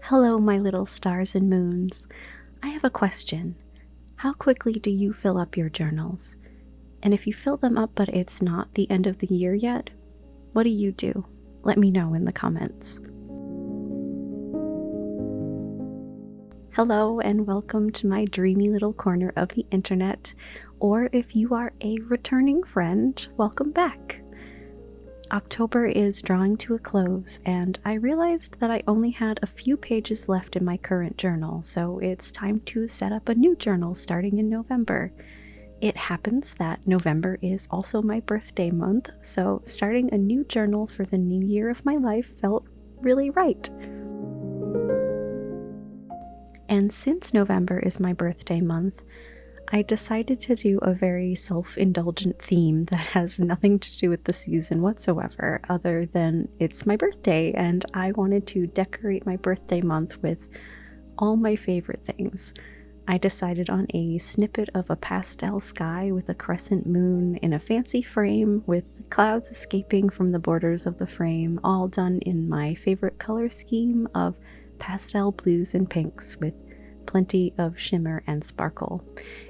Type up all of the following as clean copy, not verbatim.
Hello, my little stars and moons. I have a question. How quickly do you fill up your journals? And if you fill them up but it's not the end of the year yet, what do you do? Let me know in the comments. Hello and welcome to my dreamy little corner of the internet, or if you are a returning friend, welcome back. October is drawing to a close, and I realized that I only had a few pages left in my current journal, so it's time to set up a new journal starting in November. It happens that November is also my birthday month, so starting a new journal for the new year of my life felt really right. And since November is my birthday month, I decided to do a very self-indulgent theme that has nothing to do with the season whatsoever, other than it's my birthday and I wanted to decorate my birthday month with all my favorite things. I decided on a snippet of a pastel sky with a crescent moon in a fancy frame with clouds escaping from the borders of the frame, all done in my favorite color scheme of pastel blues and pinks with plenty of shimmer and sparkle.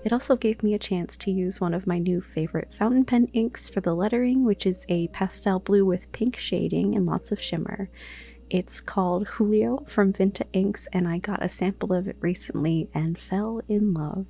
It also gave me a chance to use one of my new favorite fountain pen inks for the lettering, which is a pastel blue with pink shading and lots of shimmer. It's called Julio from Vinta inks, and I got a sample of it recently and fell in love.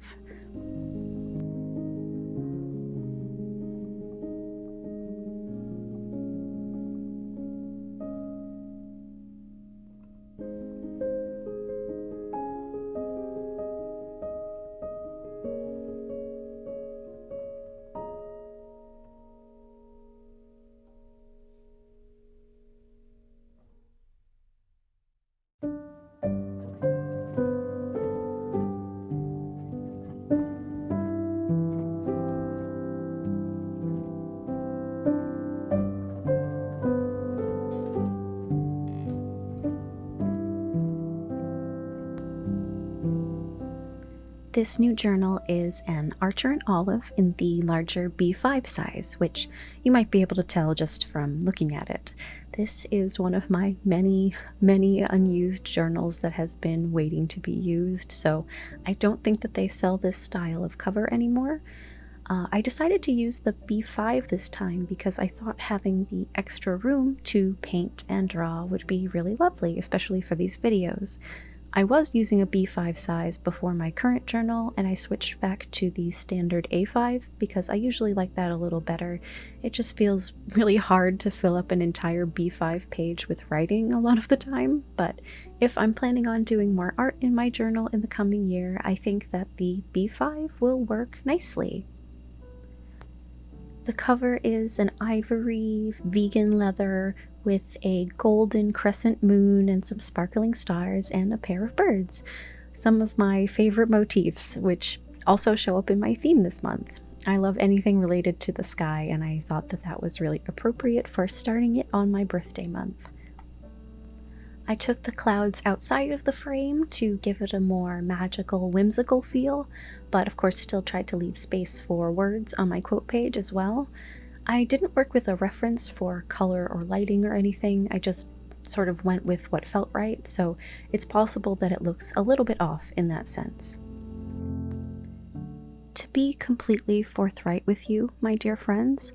This new journal is an Archer and Olive in the larger B5 size, which you might be able to tell just from looking at it. This is one of my many unused journals that has been waiting to be used, so I don't think that they sell this style of cover anymore. I decided to use the B5 this time because I thought having the extra room to paint and draw would be really lovely, especially for these videos. I was using a B5 size before my current journal, and I switched back to the standard A5 because I usually like that a little better. It just feels really hard to fill up an entire B5 page with writing a lot of the time, but if I'm planning on doing more art in my journal in the coming year, I think that the B5 will work nicely. The cover is an ivory vegan leather with a golden crescent moon and some sparkling stars and a pair of birds. Some of my favorite motifs, which also show up in my theme this month. I love anything related to the sky, and I thought that that was really appropriate for starting it on my birthday month. I took the clouds outside of the frame to give it a more magical, whimsical feel, but of course still tried to leave space for words on my quote page as well. I didn't work with a reference for color or lighting or anything, I just sort of went with what felt right, so it's possible that it looks a little bit off in that sense. To be completely forthright with you, my dear friends,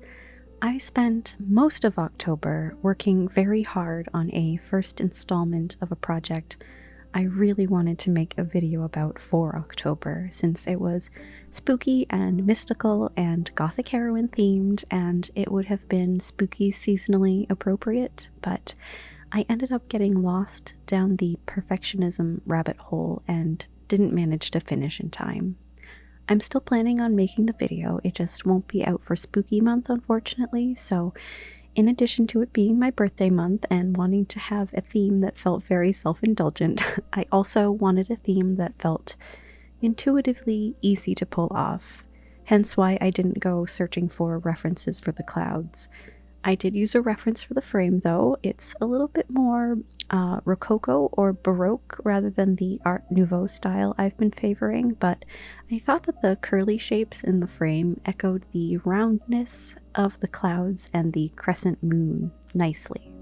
I spent most of October working very hard on a first installment of a project I really wanted to make a video about for October, since it was spooky and mystical and gothic heroine themed, and it would have been spooky seasonally appropriate, but I ended up getting lost down the perfectionism rabbit hole and didn't manage to finish in time. I'm still planning on making the video, it just won't be out for spooky month unfortunately, so in addition to it being my birthday month and wanting to have a theme that felt very self-indulgent, I also wanted a theme that felt intuitively easy to pull off, hence why I didn't go searching for references for the clouds. I did use a reference for the frame though. It's a little bit more rococo or baroque rather than the Art Nouveau style I've been favoring, but I thought that the curly shapes in the frame echoed the roundness of the clouds and the crescent moon nicely.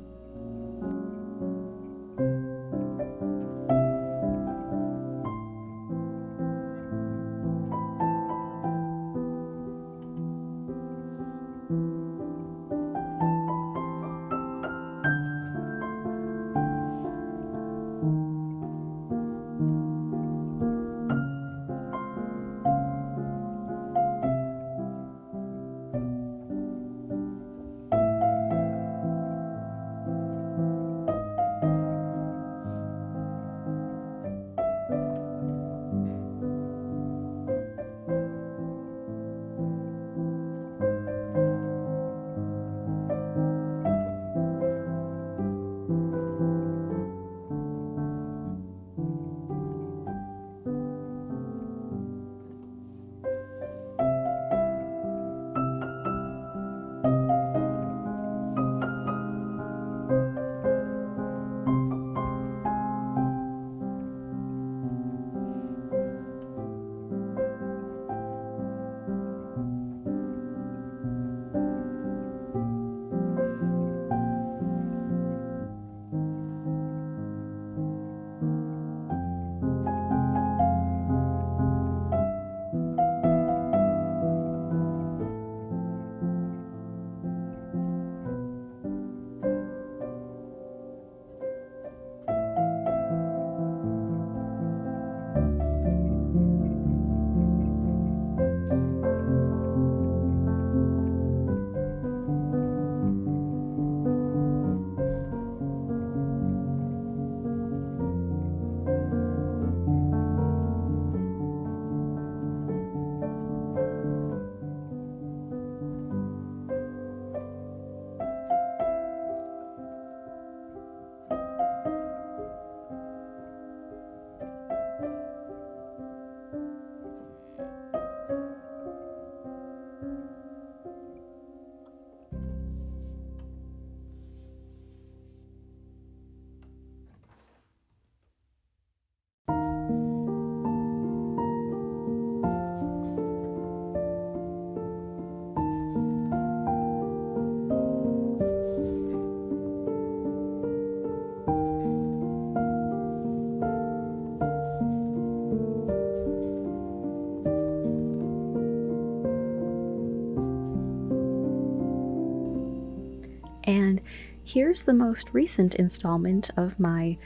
And here's the most recent installment of my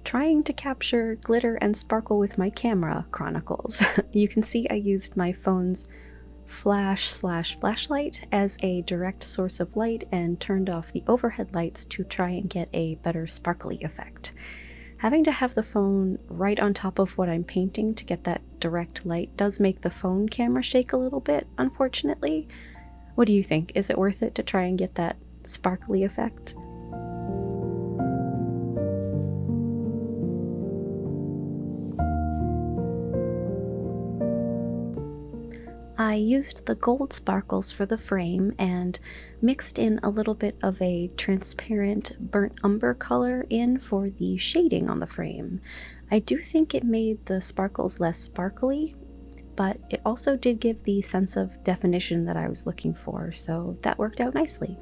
trying to capture glitter and sparkle with my camera chronicles. You can see I used my phone's flashlight as a direct source of light and turned off the overhead lights to try and get a better sparkly effect. Having to have the phone right on top of what I'm painting to get that direct light does make the phone camera shake a little bit, unfortunately. What do you think? Is it worth it to try and get that sparkly effect? I used the gold sparkles for the frame and mixed in a little bit of a transparent burnt umber color in for the shading on the frame. I do think it made the sparkles less sparkly, but it also did give the sense of definition that I was looking for, so that worked out nicely.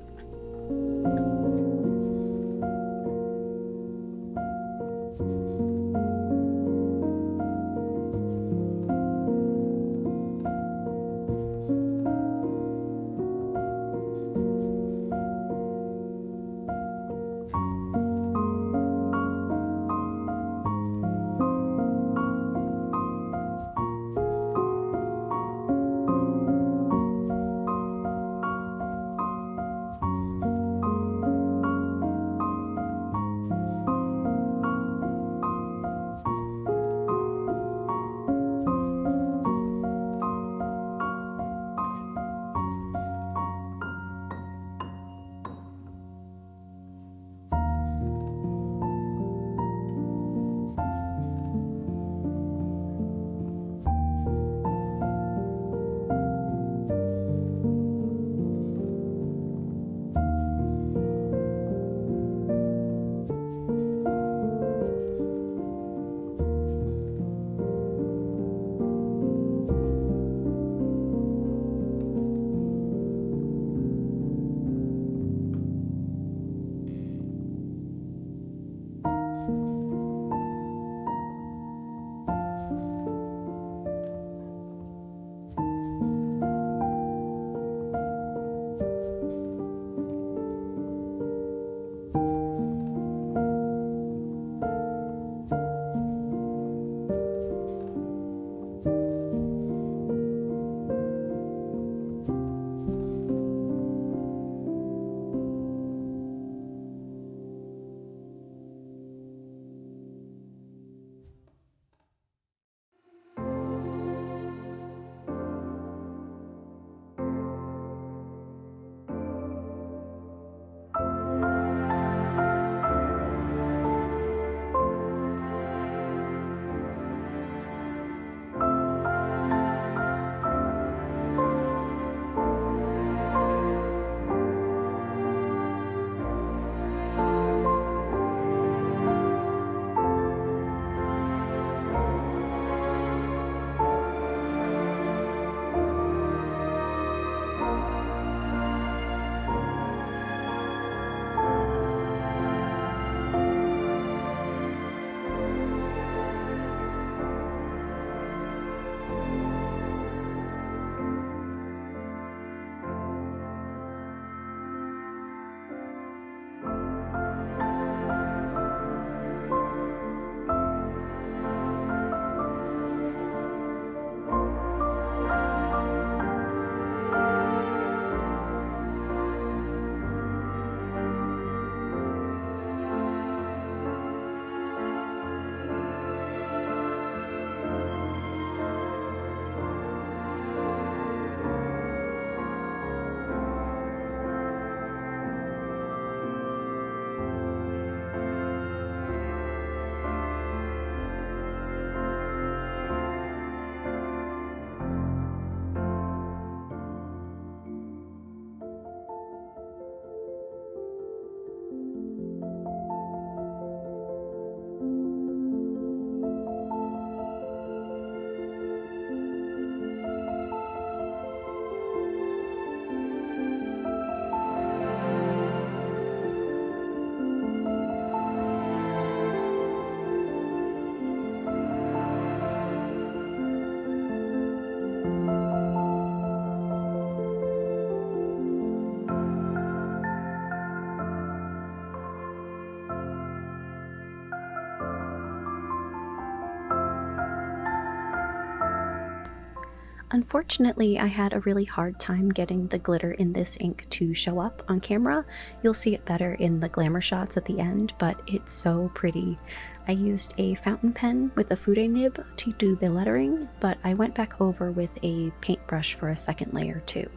Unfortunately, I had a really hard time getting the glitter in this ink to show up on camera. You'll see it better in the glamour shots at the end, but it's so pretty. I used a fountain pen with a fude nib to do the lettering, but I went back over with a paintbrush for a second layer too.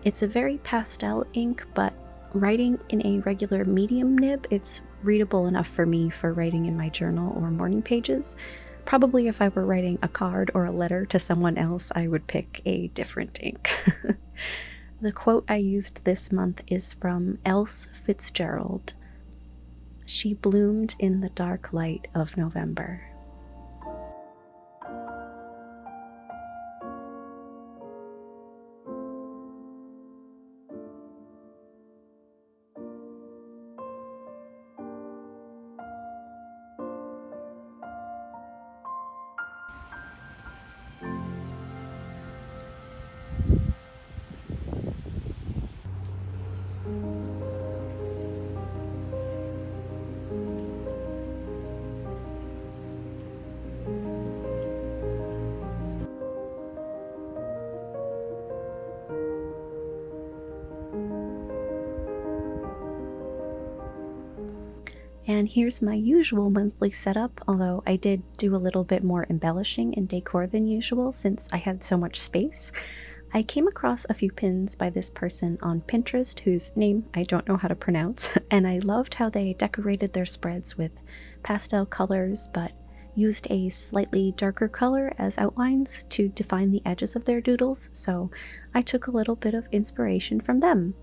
It's a very pastel ink, but writing in a regular medium nib, it's readable enough for me for writing in my journal or morning pages. Probably if I were writing a card or a letter to someone else, I would pick a different ink. The quote I used this month is from Else Fitzgerald. She bloomed in the dark light of November. And here's my usual monthly setup, although I did do a little bit more embellishing and decor than usual since I had so much space. I came across a few pins by this person on Pinterest whose name I don't know how to pronounce, and I loved how they decorated their spreads with pastel colors but used a slightly darker color as outlines to define the edges of their doodles, so I took a little bit of inspiration from them.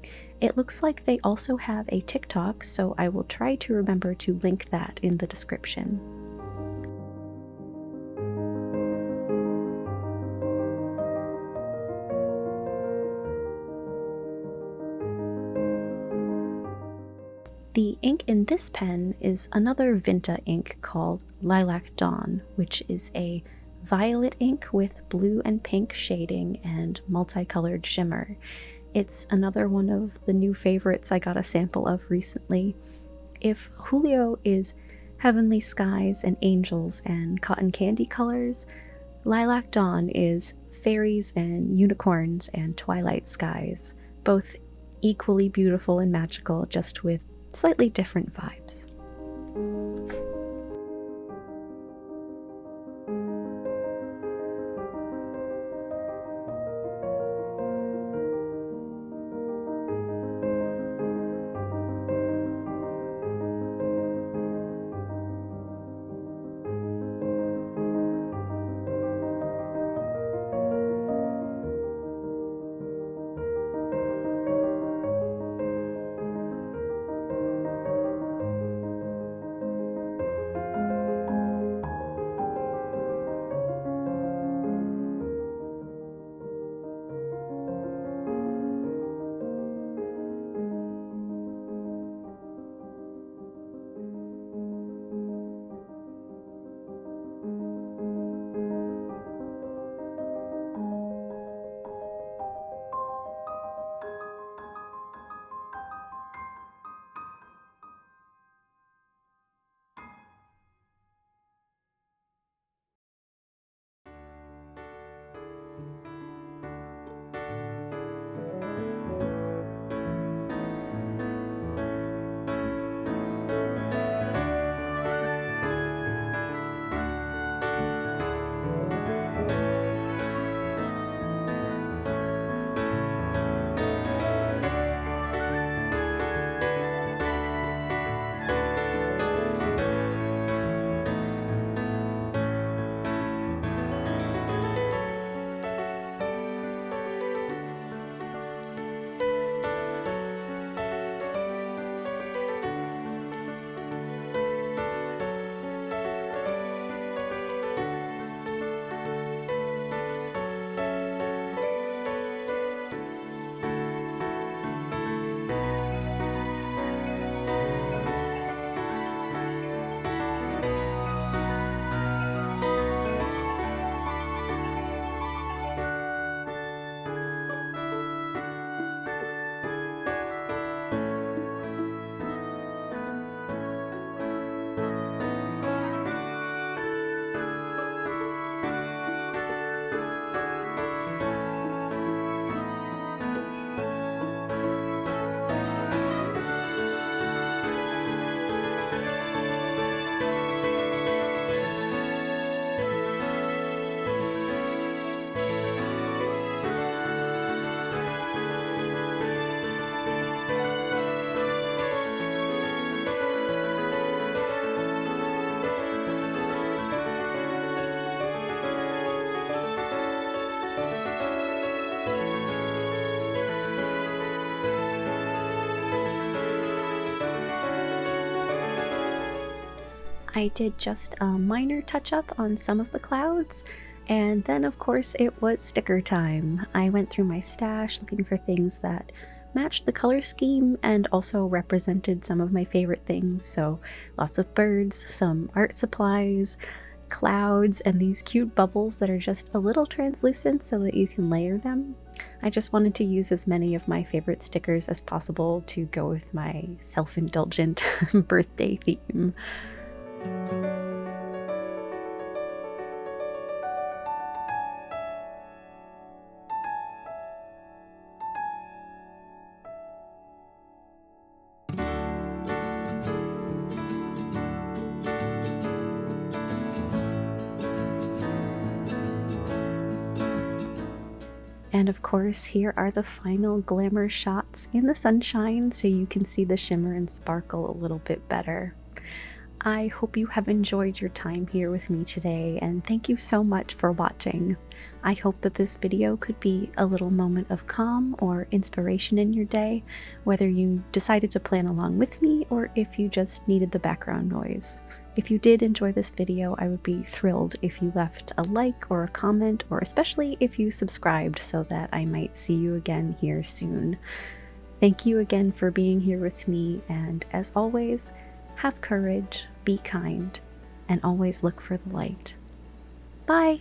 It looks like they also have a TikTok, so I will try to remember to link that in the description. The ink in this pen is another Vinta ink called Lilac Dawn, which is a violet ink with blue and pink shading and multicolored shimmer. It's another one of the new favorites I got a sample of recently. If Julio is heavenly skies and angels and cotton candy colors, Lilac Dawn is fairies and unicorns and twilight skies, both equally beautiful and magical, just with slightly different vibes. I did just a minor touch up on some of the clouds, and then of course it was sticker time. I went through my stash looking for things that matched the color scheme and also represented some of my favorite things, so lots of birds, some art supplies, clouds, and these cute bubbles that are just a little translucent so that you can layer them. I just wanted to use as many of my favorite stickers as possible to go with my self-indulgent birthday theme. And of course, here are the final glamour shots in the sunshine so you can see the shimmer and sparkle a little bit better. I hope you have enjoyed your time here with me today, and thank you so much for watching. I hope that this video could be a little moment of calm or inspiration in your day, whether you decided to plan along with me or if you just needed the background noise. If you did enjoy this video, I would be thrilled if you left a like or a comment, or especially if you subscribed so that I might see you again here soon. Thank you again for being here with me, and as always, have courage, be kind, and always look for the light. Bye!